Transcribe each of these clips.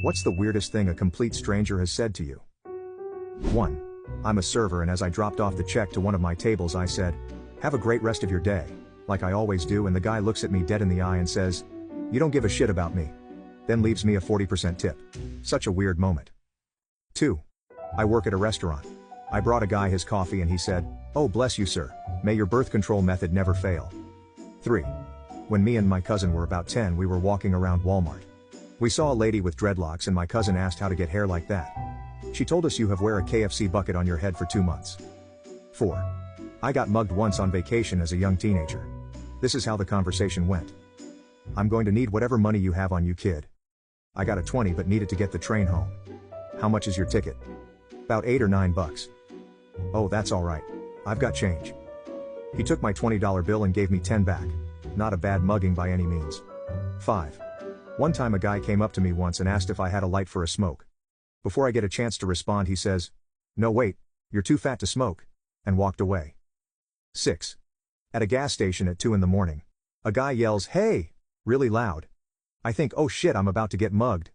What's the weirdest thing a complete stranger has said to you? 1. I'm a server and as I dropped off the check to one of my tables I said, "Have a great rest of your day," like I always do, and the guy looks at me dead in the eye and says, "You don't give a shit about me." Then leaves me a 40% tip. Such a weird moment. 2. I work at a restaurant. I brought a guy his coffee and he said, "Oh bless you sir, may your birth control method never fail." 3. When me and my cousin were about 10 we were walking around Walmart. We saw a lady with dreadlocks and my cousin asked how to get hair like that. She told us you have wear a KFC bucket on your head for 2 months. 4. I got mugged once on vacation as a young teenager. This is how the conversation went. "I'm going to need whatever money you have on you kid. I got a 20 but needed to get the train home. How much is your ticket?" "About $8 or $9. "Oh that's alright. I've got change." He took my $20 bill and gave me 10 back. Not a bad mugging by any means. 5. One time a guy came up to me once and asked if I had a light for a smoke. Before I get a chance to respond he says, "No wait, you're too fat to smoke," and walked away. 6. At a gas station at 2 in the morning. A guy yells, "Hey!" really loud. I think, oh shit, I'm about to get mugged.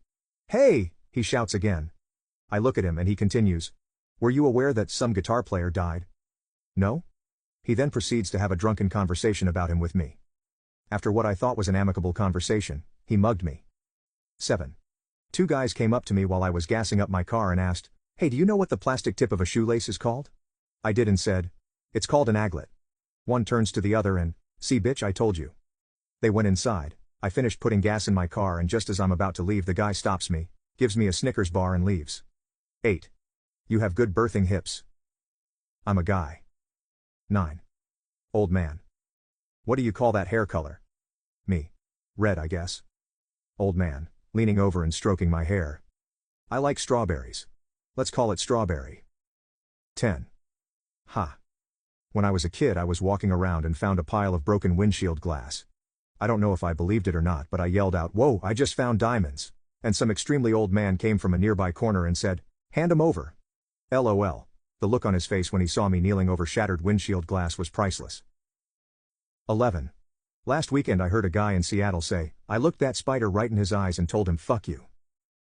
"Hey!" he shouts again. I look at him and he continues, "Were you aware that some guitar player died?" "No?" He then proceeds to have a drunken conversation about him with me. After what I thought was an amicable conversation, he mugged me. 7. 2 guys came up to me while I was gassing up my car and asked, "Hey, do you know what the plastic tip of a shoelace is called?" I did and said, "It's called an aglet." One turns to the other and, "See bitch, I told you." They went inside. I finished putting gas in my car and just as I'm about to leave the guy stops me, gives me a Snickers bar and leaves. 8. You have good birthing hips. I'm a guy. 9. Old man. What do you call that hair color? Me. Red I guess. Old man, leaning over and stroking my hair. I like strawberries. Let's call it strawberry. 10. Ha. When I was a kid I was walking around and found a pile of broken windshield glass. I don't know if I believed it or not but I yelled out, "Whoa, I just found diamonds," and some extremely old man came from a nearby corner and said, "Hand 'em over." LOL. The look on his face when he saw me kneeling over shattered windshield glass was priceless. 11. Last weekend I heard a guy in Seattle say, "I looked that spider right in his eyes and told him fuck you."